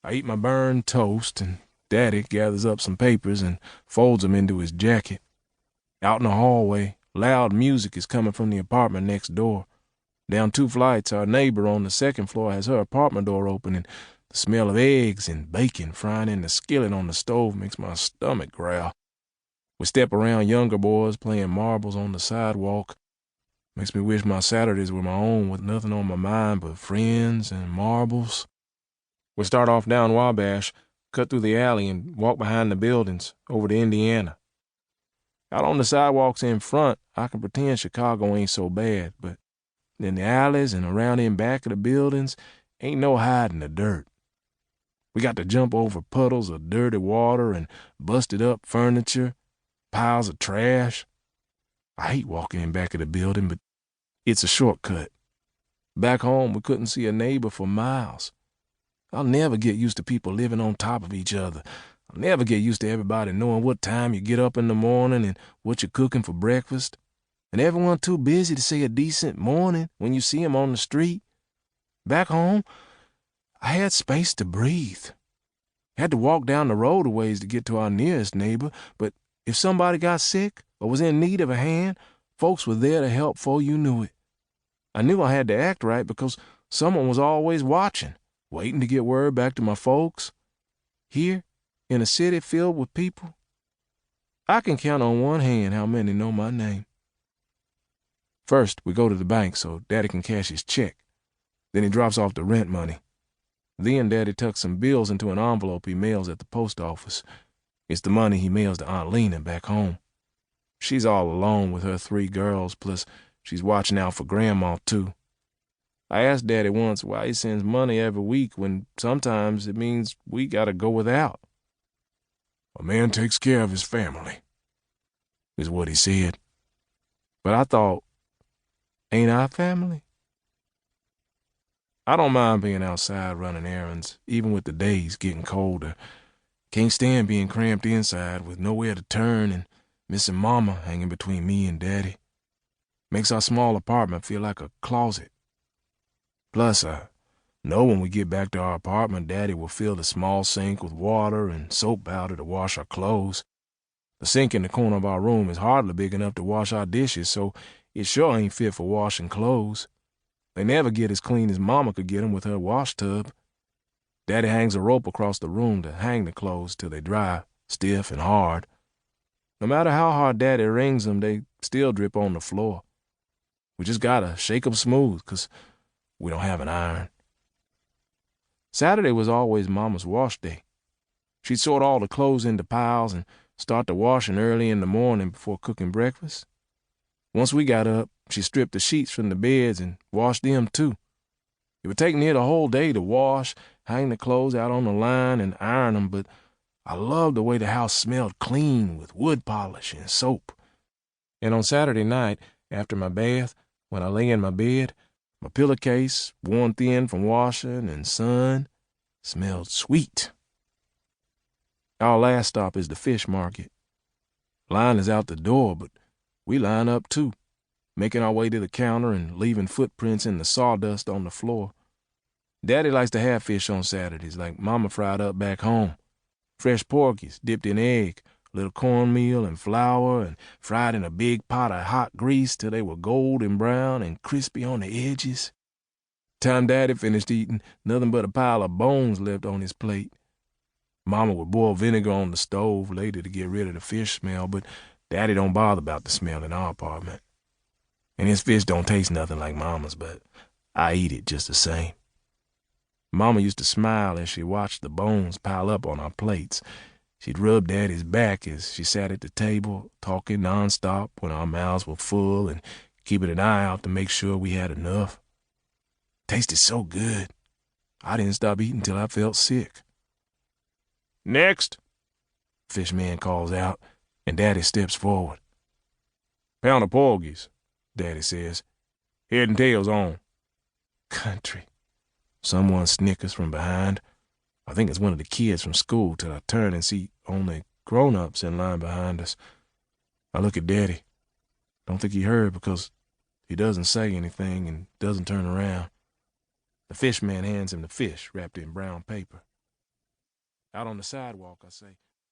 I eat my burned toast, and Daddy gathers up some papers and folds them into his jacket. Out in the hallway, loud music is coming from the apartment next door. Down 2 flights, our neighbor on the second floor has her apartment door open, and the smell of eggs and bacon frying in the skillet on the stove makes my stomach growl. We step around younger boys playing marbles on the sidewalk. Makes me wish my Saturdays were my own with nothing on my mind but friends and marbles. We start off down Wabash, cut through the alley, and walk behind the buildings over to Indiana. Out on the sidewalks in front, I can pretend Chicago ain't so bad, but in the alleys and around in back of the buildings, ain't no hiding the dirt. We got to jump over puddles of dirty water and busted up furniture, piles of trash. I hate walking in back of the building, but it's a shortcut. Back home, we couldn't see a neighbor for miles. I'll never get used to people living on top of each other. I'll never get used to everybody knowing what time you get up in the morning and what you're cooking for breakfast. And everyone too busy to say a decent morning when you see 'em on the street. Back home, I had space to breathe. Had to walk down the road a ways to get to our nearest neighbor, but if somebody got sick or was in need of a hand, folks were there to help before you knew it. I knew I had to act right because someone was always watching, waiting to get word back to my folks. Here, in a city filled with people, I can count on one hand how many know my name. First, we go to the bank so Daddy can cash his check. Then he drops off the rent money. Then Daddy tucks some bills into an envelope he mails at the post office. It's the money he mails to Aunt Lena back home. She's all alone with her 3 girls, plus she's watching out for Grandma, too. I asked Daddy once why he sends money every week when sometimes it means we gotta go without. "A man takes care of his family," is what he said. But I thought, ain't I family? I don't mind being outside running errands, even with the days getting colder. Can't stand being cramped inside with nowhere to turn and missing Mama hanging between me and Daddy. Makes our small apartment feel like a closet. Plus, I know when we get back to our apartment, Daddy will fill the small sink with water and soap powder to wash our clothes. The sink in the corner of our room is hardly big enough to wash our dishes, so it sure ain't fit for washing clothes. They never get as clean as Mama could get 'em with her wash tub. Daddy hangs a rope across the room to hang the clothes till they dry, stiff and hard. No matter how hard Daddy wrings them, they still drip on the floor. We just gotta shake 'em smooth, 'cause we don't have an iron. Saturday was always Mama's wash day. She'd sort all the clothes into piles and start the washing early in the morning before cooking breakfast. Once we got up, she stripped the sheets from the beds and washed them too. It would take near the whole day to wash, hang the clothes out on the line, and iron them, but I loved the way the house smelled clean with wood polish and soap. And on Saturday night, after my bath, when I lay in my bed, my pillowcase, worn thin from washing and sun, smelled sweet. Our last stop is the fish market. Line is out the door, but we line up too, making our way to the counter and leaving footprints in the sawdust on the floor. Daddy likes to have fish on Saturdays, like Mama fried up back home. Fresh porgies dipped in egg, little cornmeal and flour, and fried in a big pot of hot grease till they were golden brown and crispy on the edges. Time Daddy finished eating, nothing but a pile of bones left on his plate. Mama would boil vinegar on the stove later to get rid of the fish smell, but Daddy don't bother about the smell in our apartment. And his fish don't taste nothing like Mama's, but I eat it just the same. Mama used to smile as she watched the bones pile up on our plates. She'd rub Daddy's back as she sat at the table, talking nonstop when our mouths were full and keeping an eye out to make sure we had enough. Tasted so good, I didn't stop eating till I felt sick. "Next," Fishman calls out, and Daddy steps forward. "Pound of porgies," Daddy says. "Head and tails on." Country. Someone snickers from behind. I think it's one of the kids from school till I turn and see only grown-ups in line behind us. I look at Daddy. Don't think he heard because he doesn't say anything and doesn't turn around. The fish man hands him the fish wrapped in brown paper. Out on the sidewalk, I say.